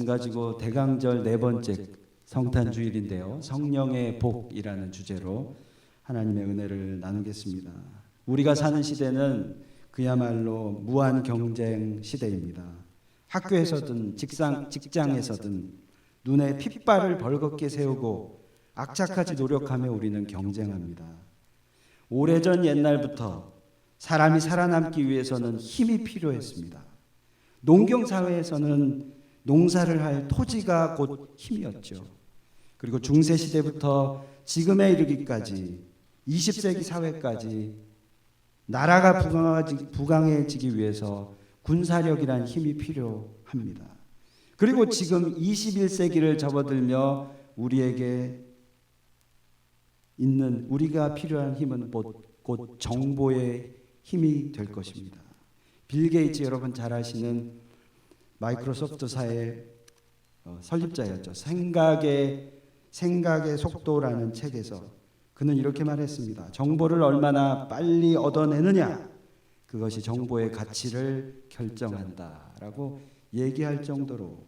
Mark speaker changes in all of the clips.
Speaker 1: 말씀 가지고 대강절 네 번째 성탄주일인데요. 성령의 복이라는 주제로 하나님의 은혜를 나누겠습니다. 우리가 사는 시대는 그야말로 무한 경쟁 시대입니다. 학교에서든 직장에서든 눈에 핏발을 벌겋게 세우고 악착같이 노력하며 우리는 경쟁합니다. 오래전 옛날부터 사람이 살아남기 위해서는 힘이 필요했습니다. 농경사회에서는 농사를 할 토지가 곧 힘이었죠. 그리고 중세시대부터 지금에 이르기까지 20세기 사회까지 나라가 부강해지기 위해서 군사력이란 힘이 필요합니다. 그리고 지금 21세기를 접어들며 우리에게 있는 우리가 필요한 힘은 곧 정보의 힘이 될 것입니다. 빌 게이츠 여러분 잘 아시는 마이크로소프트사의 설립자였죠. 생각의 속도라는 책에서 그는 이렇게 말했습니다. 정보를 얼마나 빨리 얻어내느냐, 그것이 정보의 가치를 결정한다라고 얘기할 정도로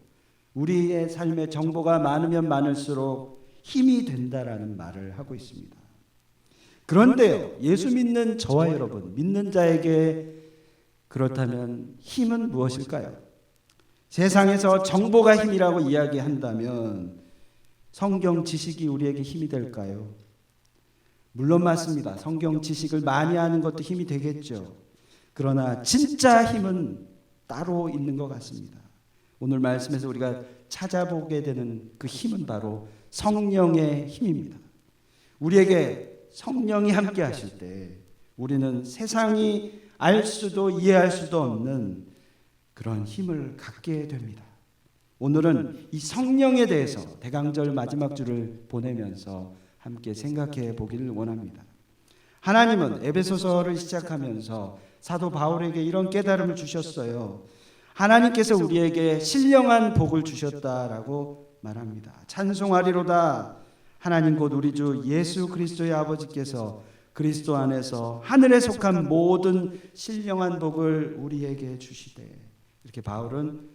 Speaker 1: 우리의 삶에 정보가 많으면 많을수록 힘이 된다라는 말을 하고 있습니다. 그런데요, 예수 믿는 저와 여러분, 믿는 자에게 그렇다면 힘은 무엇일까요? 세상에서 정보가 힘이라고 이야기한다면 성경 지식이 우리에게 힘이 될까요? 물론 맞습니다. 성경 지식을 많이 아는 것도 힘이 되겠죠. 그러나 진짜 힘은 따로 있는 것 같습니다. 오늘 말씀에서 우리가 찾아보게 되는 그 힘은 바로 성령의 힘입니다. 우리에게 성령이 함께 하실 때 우리는 세상이 알 수도 이해할 수도 없는 그런 힘을 갖게 됩니다. 오늘은 이 성령에 대해서 대강절 마지막 주를 보내면서 함께 생각해 보기를 원합니다. 하나님은 에베소서를 시작하면서 사도 바울에게 이런 깨달음을 주셨어요. 하나님께서 우리에게 신령한 복을 주셨다라고 말합니다. 찬송하리로다. 하나님 곧 우리 주 예수 그리스도의 아버지께서 그리스도 안에서 하늘에 속한 모든 신령한 복을 우리에게 주시되, 이렇게 바울은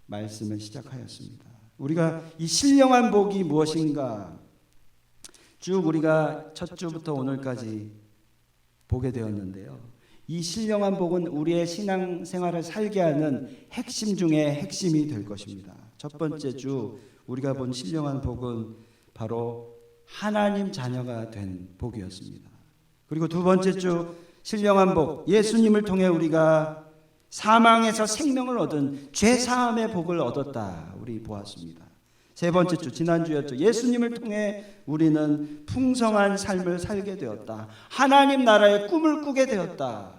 Speaker 1: 말씀을 시작하였습니다. 우리가 이 신령한 복이 무엇인가 쭉 우리가 첫 주부터 오늘까지 보게 되었는데요. 이 신령한 복은 우리의 신앙생활을 살게 하는 핵심 중에 핵심이 될 것입니다. 첫 번째 주 우리가 본 신령한 복은 바로 하나님 자녀가 된 복이었습니다. 그리고 두 번째 주 신령한 복, 예수님을 통해 우리가 사망에서 생명을 얻은 죄사함의 복을 얻었다, 우리 보았습니다. 세 번째 주 지난주였죠. 예수님을 통해 우리는 풍성한 삶을 살게 되었다. 하나님 나라의 꿈을 꾸게 되었다.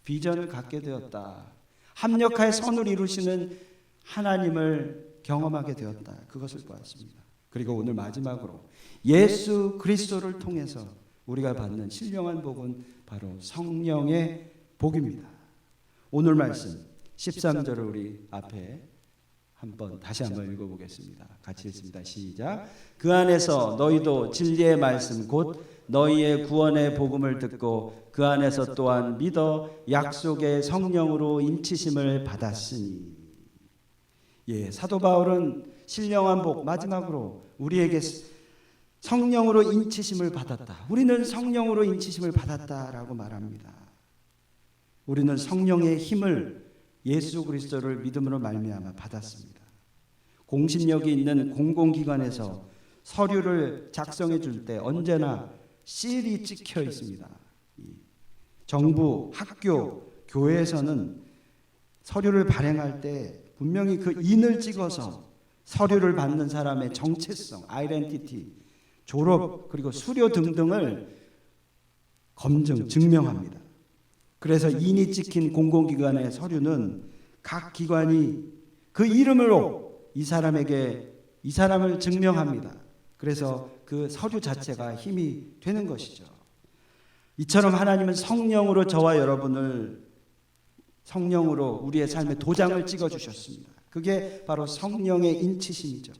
Speaker 1: 비전을 갖게 되었다. 합력하여 선을 이루시는 하나님을 경험하게 되었다. 그것을 보았습니다. 그리고 오늘 마지막으로 예수 그리스도를 통해서 우리가 받는 신령한 복은 바로 성령의 복입니다. 오늘 말씀 13절을 우리 앞에 다시 한번 읽어보겠습니다. 같이 읽습니다. 시작. 그 안에서 너희도 진리의 말씀 곧 너희의 구원의 복음을 듣고 그 안에서 또한 믿어 약속의 성령으로 인치심을 받았으니. 사도 바울은 신령한 복 마지막으로 우리에게 성령으로 인치심을 받았다. 우리는 성령으로 인치심을 받았다라고 말합니다. 우리는 성령의 힘을 예수 그리스도를 믿음으로 말미암아 받았습니다. 공신력이 있는 공공기관에서 서류를 작성해 줄 때 언제나 실이 찍혀 있습니다. 정부, 학교, 교회에서는 서류를 발행할 때 분명히 그 인을 찍어서 서류를 받는 사람의 정체성, 아이덴티티, 졸업 그리고 수료 등등을 증명합니다. 그래서 인이 찍힌 공공기관의 서류는 각 기관이 그 이름으로 이 사람을 증명합니다. 그래서 그 서류 자체가 힘이 되는 것이죠. 이처럼 하나님은 성령으로 저와 여러분을 성령으로 우리의 삶에 도장을 찍어주셨습니다. 그게 바로 성령의 인치심이죠.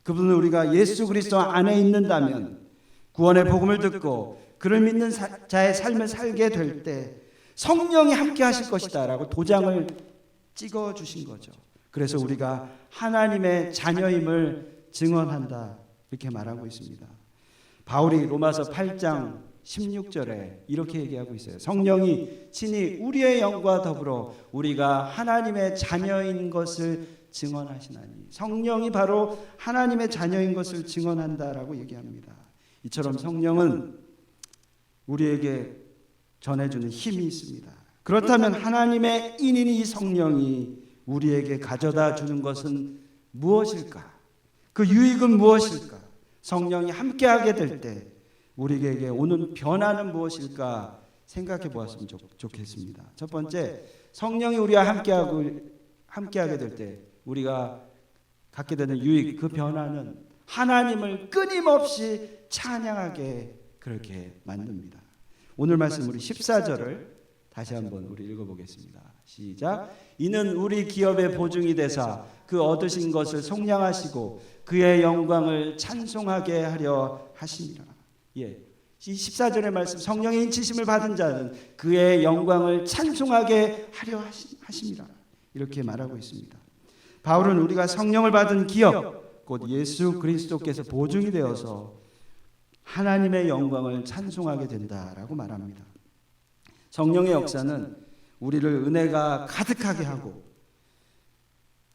Speaker 1: 그분은 우리가 예수 그리스도 안에 있는다면 구원의 복음을 듣고 그를 믿는 자의 삶을 살게 될 때 성령이 함께 하실 것이다 라고 도장을 찍어주신 거죠. 그래서 우리가 하나님의 자녀임을 증언한다 이렇게 말하고 있습니다. 바울이 로마서 8장 16절에 이렇게 얘기하고 있어요. 성령이 친히 우리의 영과 더불어 우리가 하나님의 자녀인 것을 증언하시나니, 성령이 바로 하나님의 자녀인 것을 증언한다라고 얘기합니다. 이처럼 성령은 우리에게 전해주는 힘이 있습니다. 그렇다면 하나님의 인인 이 성령이 우리에게 가져다 주는 것은 무엇일까? 그 유익은 무엇일까? 성령이 함께하게 될 때 우리에게 오는 변화는 무엇일까 생각해 보았으면 좋겠습니다. 첫 번째, 성령이 우리와 함께하게 될 때 우리가 갖게 되는 유익, 그 변화는 하나님을 끊임없이 찬양하게 그렇게 만듭니다. 오늘 말씀 우리 14절을 다시 한번 우리 읽어보겠습니다. 시작. 이는 우리 기업의 보증이 되사 그 얻으신 것을 속량하시고 그의 영광을 찬송하게 하려 하심이라. 이 14절의 말씀, 성령의 인치심을 받은 자는 그의 영광을 찬송하게 하려 하심이라 이렇게 말하고 있습니다. 바울은 우리가 성령을 받은 기업, 곧 예수 그리스도께서 보증이 되어서 하나님의 영광을 찬송하게 된다라고 말합니다. 성령의 역사는 우리를 은혜가 가득하게 하고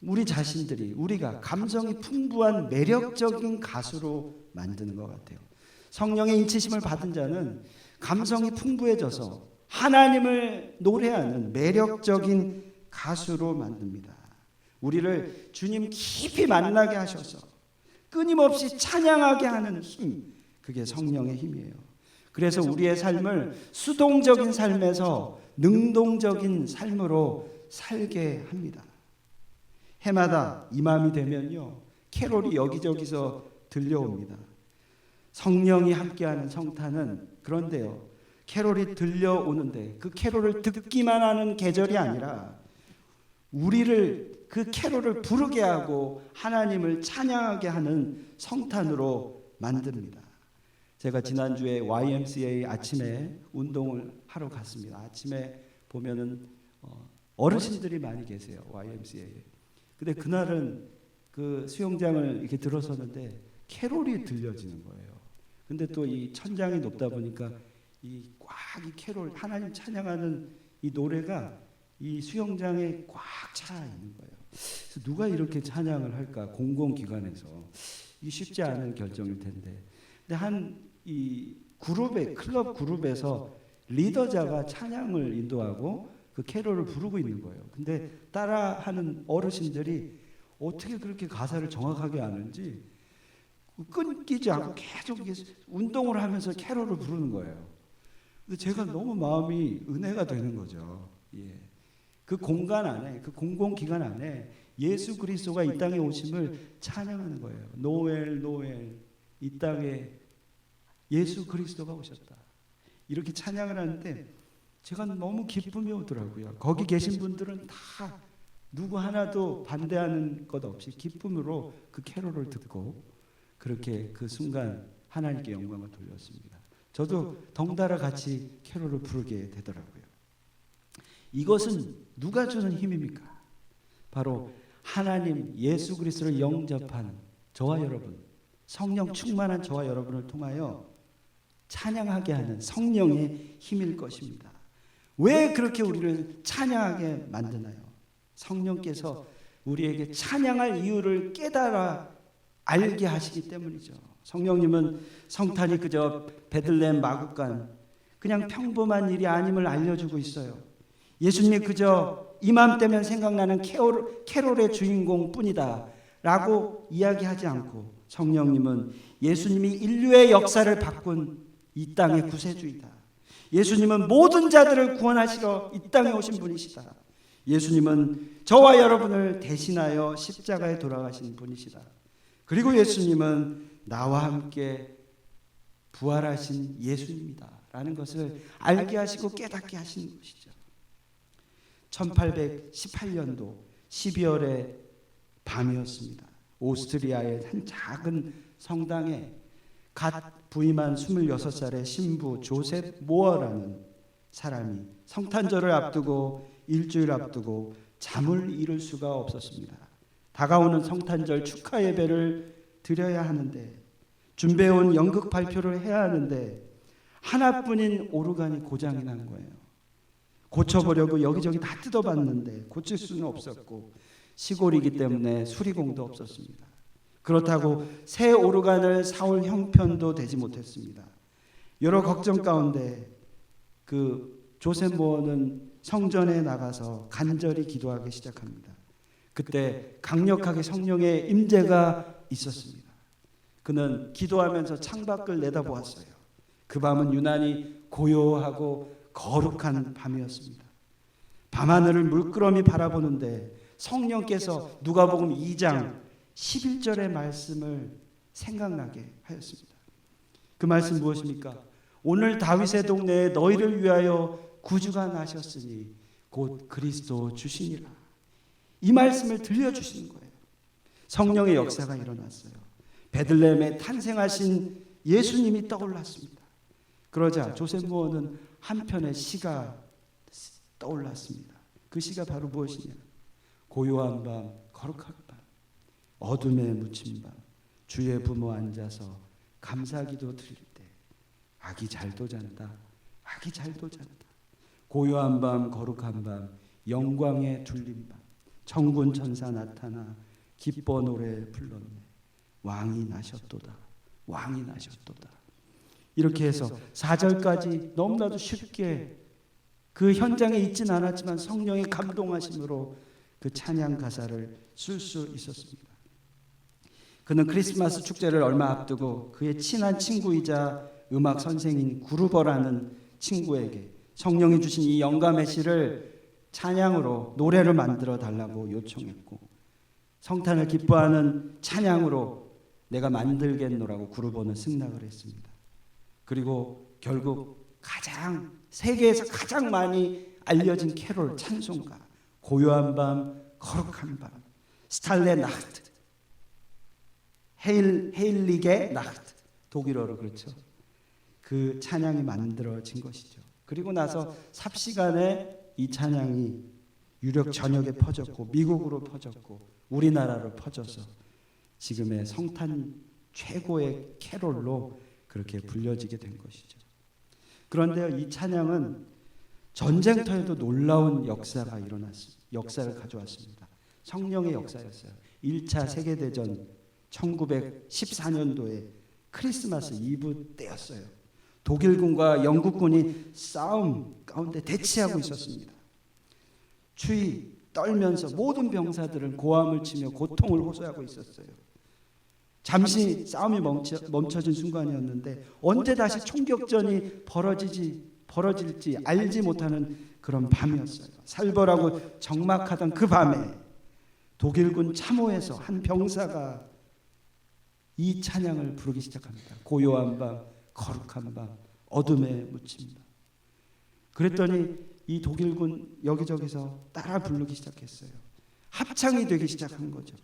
Speaker 1: 우리 자신들이, 우리가 감성이 풍부한 매력적인 가수로 만드는 것 같아요. 성령의 인치심을 받은 자는 감성이 풍부해져서 하나님을 노래하는 매력적인 가수로 만듭니다. 우리를 주님 깊이 만나게 하셔서 끊임없이 찬양하게 하는 힘, 그게 성령의 힘이에요. 그래서 우리의 삶을 수동적인 삶에서 능동적인 삶으로 살게 합니다. 해마다 이맘이 되면요, 캐롤이 여기저기서 들려옵니다. 성령이 함께하는 성탄은 그런데요, 캐롤이 들려오는데 그 캐롤을 듣기만 하는 계절이 아니라 우리를 그 캐롤을 부르게 하고 하나님을 찬양하게 하는 성탄으로 만듭니다. 제가 지난주에 YMCA 아침에 운동을 하러 갔습니다. 아침에 보면은 어르신들이 많이 계세요. YMCA에. 근데 그날은 그 수영장을 이렇게 들어섰는데 캐롤이 들려지는 거예요. 근데 또 이 천장이 높다 보니까 이 캐롤, 하나님 찬양하는 이 노래가 이 수영장에 꽉 차 있는 거예요. 그래서 누가 이렇게 찬양을 할까? 공공기관에서. 이게 쉽지 않은 결정일 텐데. 근데 이 그룹의, 클럽 그룹에서 리더자가 찬양을 인도하고 그 캐롤을 부르고 있는 거예요. 근데 따라하는 어르신들이 어떻게 그렇게 가사를 정확하게 아는지 끊기지 않고 계속 운동을 하면서 캐롤을 부르는 거예요. 근데 제가 너무 마음이 은혜가 되는 거죠. 예. 그 공간 안에, 그 공공기관 안에 예수 그리스도가 이 땅에 오심을 찬양하는 거예요. 노엘 노엘, 이 땅에 예수 그리스도가 오셨다. 이렇게 찬양을 하는데 제가 너무 기쁨이 오더라고요. 거기 계신 분들은 다 누구 하나도 반대하는 것 없이 기쁨으로 그 캐롤을 듣고 그렇게 그 순간 하나님께 영광을 돌렸습니다. 저도 덩달아 같이 캐롤을 부르게 되더라고요. 이것은 누가 주는 힘입니까? 바로 하나님 예수 그리스도를 영접한 저와 여러분, 성령 충만한 저와 여러분을 통하여 찬양하게 하는 성령의 힘일 것입니다. 왜 그렇게 우리를 찬양하게 만드나요? 성령께서 우리에게 찬양할 이유를 깨달아 알게 하시기 때문이죠. 성령님은 성탄이 그저 베들레헴 마구간 그냥 평범한 일이 아님을 알려주고 있어요. 예수님이 그저 이맘때면 생각나는 캐롤의 주인공뿐이다 라고 이야기하지 않고 성령님은 예수님이 인류의 역사를 바꾼 이 땅의 구세주이다. 예수님은 모든 자들을 구원하시러 이 땅에 오신 분이시다. 예수님은 저와 여러분을 대신하여 십자가에 돌아가신 분이시다. 그리고 예수님은 나와 함께 부활하신 예수님이다 라는 것을 알게 하시고 깨닫게 하신 것이죠. 1818년도 12월의 밤이었습니다. 오스트리아의 한 작은 성당에 갓 부임한 26살의 신부 조셉 모어라는 사람이 성탄절을 앞두고 일주일 앞두고 잠을 이룰 수가 없었습니다. 다가오는 성탄절 축하 예배를 드려야 하는데, 준비해온 연극 발표를 해야 하는데 하나뿐인 오르간이 고장이 난 거예요. 고쳐보려고 여기저기 다 뜯어봤는데 고칠 수는 없었고, 시골이기 때문에 수리공도 없었습니다. 그렇다고 새 오르간을 사올 형편도 되지 못했습니다. 여러 걱정 가운데 그 조셉 모어는 성전에 나가서 간절히 기도하기 시작합니다. 그때 강력하게 성령의 임재가 있었습니다. 그는 기도하면서 창밖을 내다보았어요. 그 밤은 유난히 고요하고 거룩한 밤이었습니다. 밤하늘을 물끄러미 바라보는데 성령께서 누가복음 2장 11절의 말씀을 생각나게 하였습니다. 그 말씀 무엇입니까? 오늘 다윗의 동네에 너희를 위하여 구주가 나셨으니 곧 그리스도 주시니라. 이 말씀을 들려주시는 거예요. 성령의 역사가 일어났어요. 베들레헴에 탄생하신 예수님이 떠올랐습니다. 그러자 조셉 모어는 한편의 시가 떠올랐습니다. 그 시가 바로 무엇이냐? 고요한 밤, 거룩한 밤, 어둠에 묻힌 밤, 주의 부모 앉아서 감사기도 드릴 때 아기 잘도 잔다, 아기 잘도 잔다. 고요한 밤, 거룩한 밤, 영광에 둘린 밤, 천군 천사 나타나 기뻐 노래 불렀네. 왕이 나셨도다, 왕이 나셨도다. 이렇게 해서 4절까지 너무나도 쉽게 그 현장에 있진 않았지만 성령의 감동하심으로 그 찬양 가사를 쓸 수 있었습니다. 그는 크리스마스 축제를 얼마 앞두고 그의 친한 친구이자 음악 선생인 구르버라는 친구에게 성령이 주신 이 영감의 시를 찬양으로 노래를 만들어 달라고 요청했고, 성탄을 기뻐하는 찬양으로 내가 만들겠노라고 구르버는 승낙을 했습니다. 그리고 결국 세계에서 가장 많이 알려진 캐롤 찬송가, 고요한 밤, 거룩한 밤, 스탈레 나흐트, 헤일리게 나흐트, 독일어로 그렇죠. 그 찬양이 만들어진 것이죠. 그리고 나서 삽시간에 이 찬양이 유럽 전역에 퍼졌고, 미국으로 퍼졌고, 우리나라로 퍼져서 지금의 성탄 최고의 캐롤로 그렇게 불려지게 된 것이죠. 그런데 이 찬양은 전쟁터에도 놀라운 역사가 일어났습니다. 역사를 가져왔습니다. 성령의 역사였어요. 1차 세계대전 1914년도에 크리스마스 이브 때였어요. 독일군과 영국군이 싸움 가운데 대치하고 있었습니다. 추위 떨면서 모든 병사들은 고함을 치며 고통을 호소하고 있었어요. 잠시 싸움이 멈춰진 순간이었는데 언제 다시 총격전이 벌어질지 알지 못하는 그런 밤이었어요. 살벌하고 적막하던 그 밤에 독일군 참호에서 한 병사가 이 찬양을 부르기 시작합니다. 고요한 밤, 거룩한 밤, 어둠에 묻힌 밤. 그랬더니 이 독일군 여기저기서 따라 부르기 시작했어요. 합창이 되기 시작한 거죠.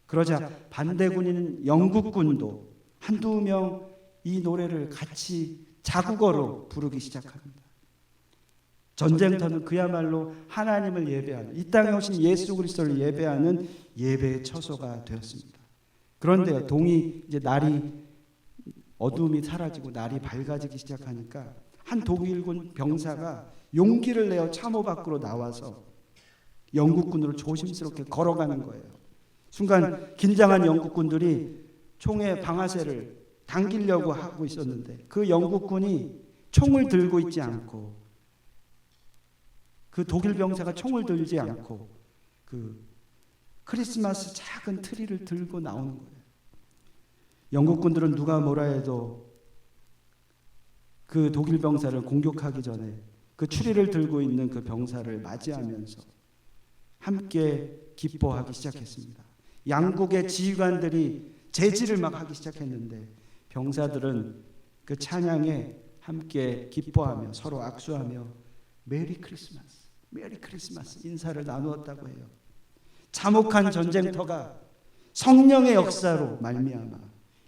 Speaker 1: 그러자 반대군인 영국군도 한두 명 이 노래를 같이 자국어로 부르기 시작합니다. 전쟁터는 그야말로 하나님을 예배하는, 이 땅에 오신 예수 그리스도를 예배하는 예배의 처소가 되었습니다. 그런데 동이 이제 날이 어둠이 사라지고 날이 밝아지기 시작하니까 한 독일군 병사가 용기를 내어 참호 밖으로 나와서 영국군으로 조심스럽게 걸어가는 거예요. 순간 긴장한 영국군들이 총의 방아쇠를 당기려고 하고 있었는데 그 영국군이 총을 들고 있지 않고, 그 독일 병사가 총을 들지 않고 그 크리스마스 작은 트리를 들고 나오는 거예요. 영국군들은 누가 뭐라 해도 그 독일 병사를 공격하기 전에 그 추리를 들고 있는 그 병사를 맞이하면서 함께 기뻐하기 시작했습니다. 양국의 지휘관들이 제지를 막 하기 시작했는데 병사들은 그 찬양에 함께 기뻐하며 서로 악수하며 메리 크리스마스, 메리 크리스마스 인사를 나누었다고 해요. 참혹한 전쟁터가 성령의 역사로 말미암아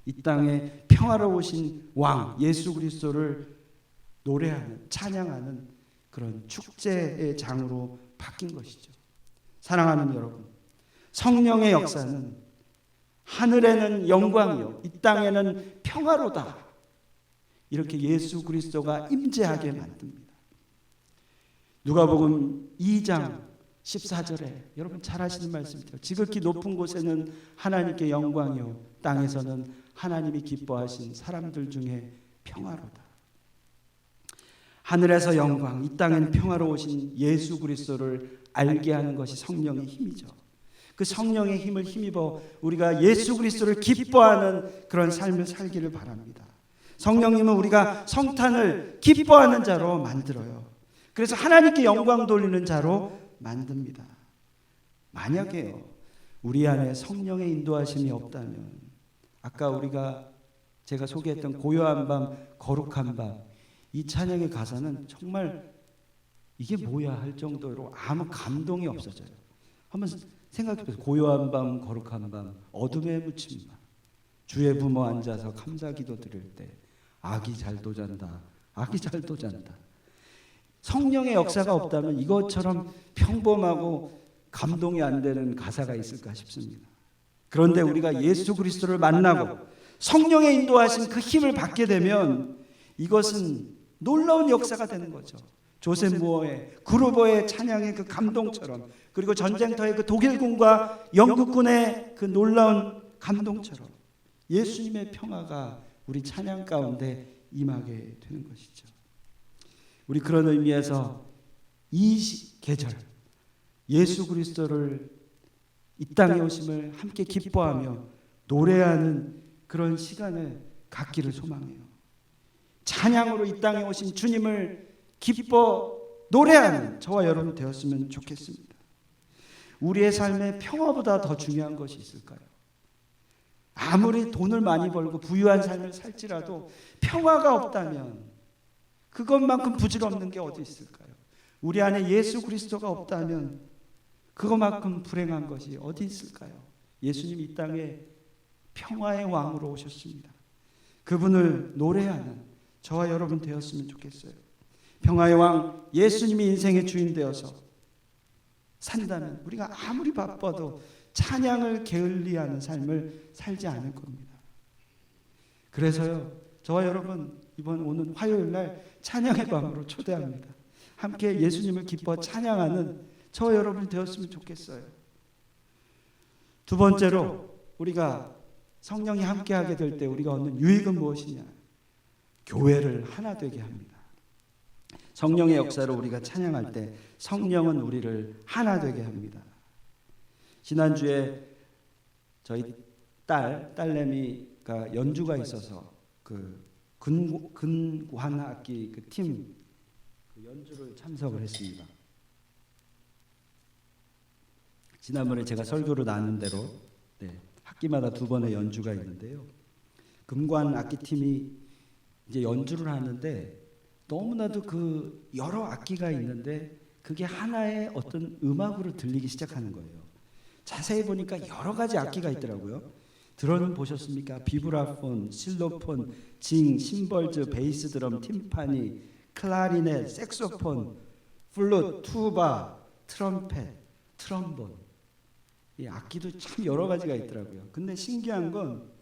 Speaker 1: 이 땅에 평화로우신 왕 예수 그리스도를 노래하는, 찬양하는 그런 축제의 장으로 바뀐 것이죠. 사랑하는 여러분, 성령의 역사는 하늘에는 영광이요 이 땅에는 평화로다. 이렇게 예수 그리스도가 임재하게 만듭니다. 누가복음 2장 14절에 여러분 잘 아시는 말씀이죠. 지극히 높은 곳에는 하나님께 영광이요 땅에서는 하나님이 기뻐하신 사람들 중에 평화로다. 하늘에서 영광, 이 땅에는 평화로우신 예수 그리스도를 알게 하는 것이 성령의 힘이죠. 그 성령의 힘을 힘입어 우리가 예수 그리스도를 기뻐하는 그런 삶을 살기를 바랍니다. 성령님은 우리가 성탄을 기뻐하는 자로 만들어요. 그래서 하나님께 영광 돌리는 자로 만듭니다. 만약에요 우리 안에 성령의 인도하심이 없다면 아까 제가 소개했던 고요한 밤 거룩한 밤 이 찬양의 가사는 정말 이게 뭐야 할 정도로 아무 감동이 없어져요. 한번 생각해보세요. 고요한 밤 거룩한 밤 어둠에 묻힌 밤 주의 부모 앉아서 감사기도 드릴 때 아기 잘도 잔다 아기 잘도 잔다. 성령의 역사가 없다면 이것처럼 평범하고 감동이 안 되는 가사가 있을까 싶습니다. 그런데 우리가 예수 그리스도를 만나고 성령의 인도하신 그 힘을 받게 되면 이것은 놀라운 역사가 되는 거죠. 조셉 무어의 그루버의 찬양의 그 감동처럼 그리고 전쟁터의 그 독일군과 영국군의 그 놀라운 감동처럼 예수님의 평화가 우리 찬양 가운데 임하게 되는 것이죠. 우리 그런 의미에서 이 계절 예수 그리스도를 이 땅에 오심을 함께 기뻐하며 노래하는 그런 시간을 갖기를 소망해요. 찬양으로 이 땅에 오신 주님을 기뻐 노래하는 저와 여러분 되었으면 좋겠습니다. 우리의 삶에 평화보다 더 중요한 것이 있을까요? 아무리 돈을 많이 벌고 부유한 삶을 살지라도 평화가 없다면 그것만큼 부질없는 게 어디 있을까요? 우리 안에 예수 그리스도가 없다면 그것만큼 불행한 것이 어디 있을까요? 예수님이 이 땅에 평화의 왕으로 오셨습니다. 그분을 노래하는 저와 여러분 되었으면 좋겠어요. 평화의 왕 예수님이 인생의 주인 되어서 산다면 우리가 아무리 바빠도 찬양을 게을리하는 삶을 살지 않을 겁니다. 그래서요 저와 여러분 이번 오는 화요일 날 찬양의 밤으로 초대합니다. 함께 예수님을 기뻐 찬양하는 저와 여러분이 되었으면 좋겠어요. 두 번째로 우리가 성령이 함께하게 될 때 우리가 얻는 유익은 무엇이냐? 교회를 하나 되게 합니다. 성령의 역사로 우리가 찬양할 때 성령은 우리를 하나 되게 합니다. 지난주에 저희 딸내미가 연주가 있어서 그 근관 악기 그 팀 연주를 참석을 했습니다. 지난번에 제가 설교로 나눈 대로 학기마다 2번의 연주가 있는데요. 금관 악기 팀이 이제 연주를 하는데 너무나도 그 여러 악기가 있는데 그게 하나의 어떤 음악으로 들리기 시작하는 거예요. 자세히 보니까 여러 가지 악기가 있더라고요. 들어는 보셨습니까? 비브라폰, 실로폰, 징, 심벌즈, 베이스 드럼, 팀파니, 클라리넷, 색소폰, 플룻, 투바, 트럼펫, 트럼본. 이 악기도 참 여러 가지가 있더라고요. 근데 신기한 건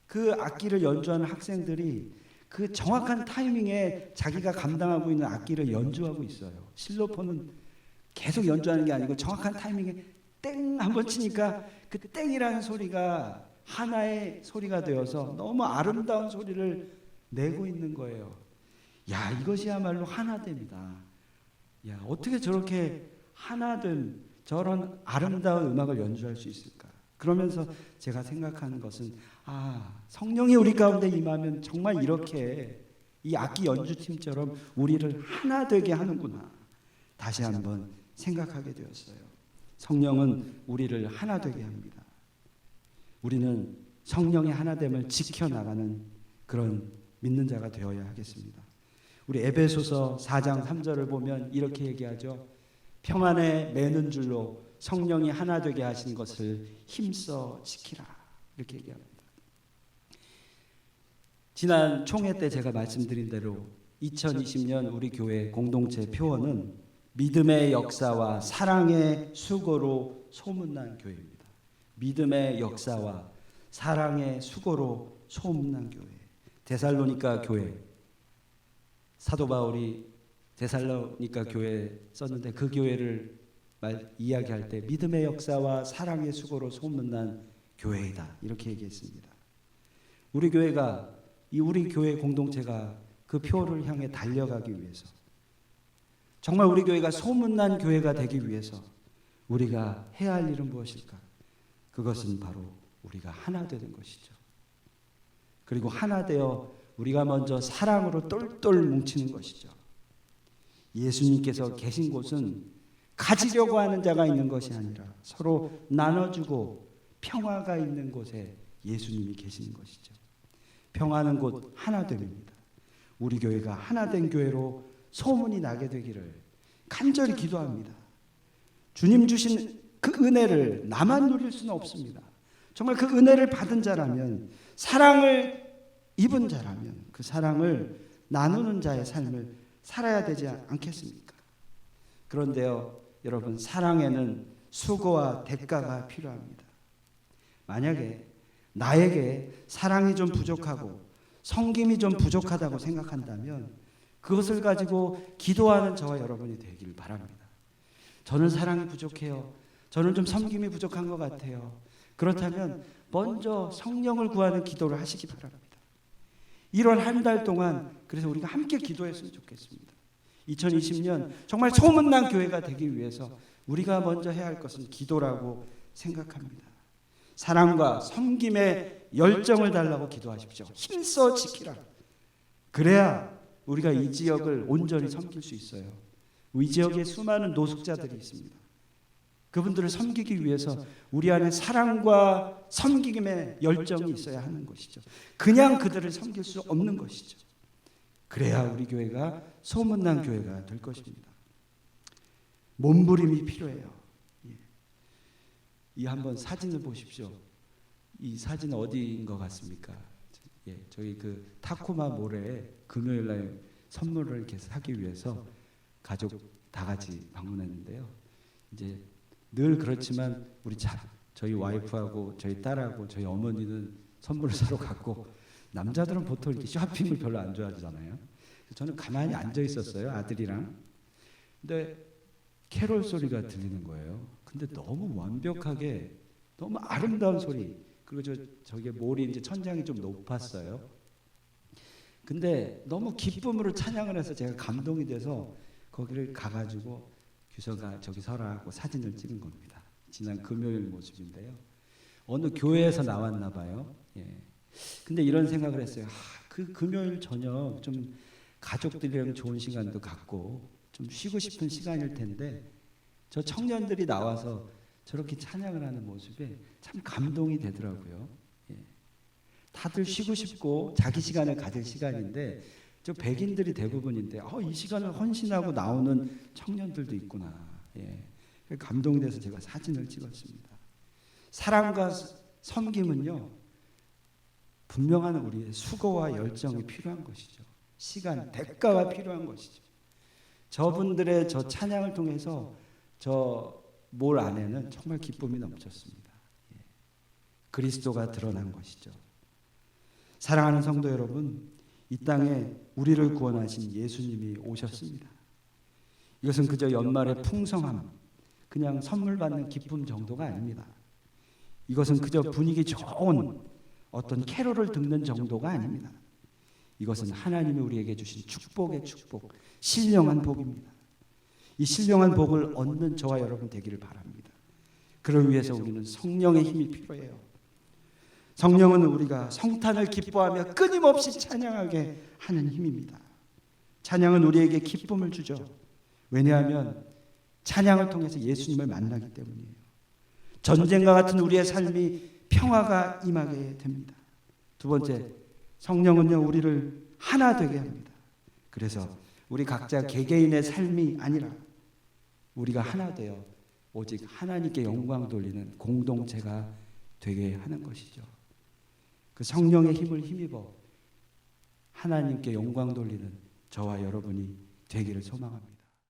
Speaker 1: 그 악기를 연주하는 학생들이 그 정확한 타이밍에 자기가 감당하고 있는 악기를 연주하고 있어요. 실로폰은 계속 연주하는 게 아니고 정확한 타이밍에 땡 한번 치니까 그 땡이라는 소리가 하나의 소리가 되어서 너무 아름다운 소리를 내고 있는 거예요. 야, 이것이야말로 하나됨이다. 야, 어떻게 저렇게 하나된 저런 아름다운 음악을 연주할 수 있을까? 그러면서 제가 생각하는 것은 성령이 우리 가운데 임하면 정말 이렇게 이 악기 연주팀처럼 우리를 하나 되게 하는구나. 다시 한번 생각하게 되었어요. 성령은 우리를 하나 되게 합니다. 우리는 성령의 하나됨을 지켜나가는 그런 믿는 자가 되어야 하겠습니다. 우리 에베소서 4장 3절을 보면 이렇게 얘기하죠. 평안에 매는 줄로 성령이 하나 되게 하신 것을 힘써 지키라. 이렇게 얘기합니다. 지난 총회 때 제가 말씀드린 대로 2020년 우리 교회 공동체 표어는 믿음의 역사와 사랑의 수고로 소문난 교회입니다. 믿음의 역사와 사랑의 수고로 소문난 교회, 데살로니가 교회. 사도 바울이 데살로니가 교회 썼는데 그 교회를 이야기할 때 믿음의 역사와 사랑의 수고로 소문난 교회이다 이렇게 얘기했습니다. 우리 교회가 우리 교회 공동체가 그 표를 향해 달려가기 위해서, 정말 우리 교회가 소문난 교회가 되기 위해서 우리가 해야 할 일은 무엇일까? 그것은 바로 우리가 하나 되는 것이죠. 그리고 하나 되어 우리가 먼저 사랑으로 똘똘 뭉치는 것이죠. 예수님께서 계신 곳은 가지려고 하는 자가 있는 것이 아니라 서로 나눠주고 평화가 있는 곳에 예수님이 계시는 것이죠. 평화는 곧 하나됨입니다. 우리 교회가 하나된 교회로 소문이 나게 되기를 간절히 기도합니다. 주님 주신 그 은혜를 나만 누릴 수는 없습니다. 정말 그 은혜를 받은 자라면, 사랑을 입은 자라면 그 사랑을 나누는 자의 삶을 살아야 되지 않겠습니까? 그런데요, 여러분, 사랑에는 수고와 대가가 필요합니다. 만약에 나에게 사랑이 좀 부족하고 섬김이 좀 부족하다고 생각한다면 그것을 가지고 기도하는 저와 여러분이 되기를 바랍니다. 저는 사랑이 부족해요. 저는 좀 섬김이 부족한 것 같아요. 그렇다면 먼저 성령을 구하는 기도를 하시기 바랍니다. 1월 한 달 동안 그래서 우리가 함께 기도했으면 좋겠습니다. 2020년 정말 소문난 교회가 되기 위해서 우리가 먼저 해야 할 것은 기도라고 생각합니다. 사랑과 섬김의 열정을 달라고 기도하십시오. 힘써 지키라. 그래야 우리가 이 지역을 온전히 섬길 수 있어요. 이 지역에 수많은 노숙자들이 있습니다. 그분들을 섬기기 위해서 우리 안에 사랑과 섬김의 열정이 있어야 하는 것이죠. 그냥 그들을 섬길 수 없는 것이죠. 그래야 우리 교회가 소문난 교회가 될 것입니다. 몸부림이 필요해요. 이 한번 사진을 보십시오. 이 사진 어디인 것 같습니까? 저희 그 타코마 몰에 금요일 날 선물을 이렇게 사기 위해서 가족 다 같이 방문했는데요. 이제 늘 그렇지만 저희 와이프하고 저희 딸하고 저희 어머니는 선물을 사러 갔고, 남자들은 보통 이렇게 쇼핑을 별로 안 좋아하잖아요. 저는 가만히 앉아 있었어요, 아들이랑. 근데 캐롤 소리가 들리는 거예요. 근데 너무 완벽하게, 너무 아름다운 소리. 그리고 저기 몰이 이제 천장이 좀 높았어요. 근데 너무 기쁨으로 찬양을 해서 제가 감동이 돼서 거기를 가가지고 규서가 저기 서라고 사진을 찍은 겁니다. 지난 금요일 모습인데요. 어느 교회에서 나왔나 봐요. 근데 이런 생각을 했어요. 그 금요일 저녁 좀 가족들이랑 좋은 시간도 갖고 좀 쉬고 싶은 시간일 텐데 저 청년들이 나와서 저렇게 찬양을 하는 모습에 참 감동이 되더라고요. 다들 쉬고 싶고 자기 시간을 가질 시간인데 저 백인들이 대부분인데 이 시간을 헌신하고 나오는 청년들도 있구나. 감동이 돼서 제가 사진을 찍었습니다. 사랑과 섬김은요, 분명한 우리의 수고와 열정이 필요한 것이죠. 시간, 대가가 필요한 것이죠. 저분들의 저 찬양을 통해서 저 몰 안에는 정말 기쁨이 넘쳤습니다. 그리스도가 드러난 것이죠. 사랑하는 성도 여러분, 이 땅에 우리를 구원하신 예수님이 오셨습니다. 이것은 그저 연말의 풍성함, 그냥 선물 받는 기쁨 정도가 아닙니다. 이것은 그저 분위기 좋은 어떤 캐롤을 듣는 정도가 아닙니다. 이것은 하나님이 우리에게 주신 축복의 축복, 신령한 복입니다. 이 신령한 복을 얻는 저와 여러분 되기를 바랍니다. 그를 위해서 우리는 성령의 힘이 필요해요. 성령은 우리가 성탄을 기뻐하며 끊임없이 찬양하게 하는 힘입니다. 찬양은 우리에게 기쁨을 주죠. 왜냐하면 찬양을 통해서 예수님을 만나기 때문이에요. 전쟁과 같은 우리의 삶이 평화가 임하게 됩니다. 두 번째, 성령은요, 우리를 하나 되게 합니다. 그래서 우리 각자 개개인의 삶이 아니라 우리가 하나 되어 오직 하나님께 영광 돌리는 공동체가 되게 하는 것이죠. 그 성령의 힘을 힘입어 하나님께 영광 돌리는 저와 여러분이 되기를 소망합니다.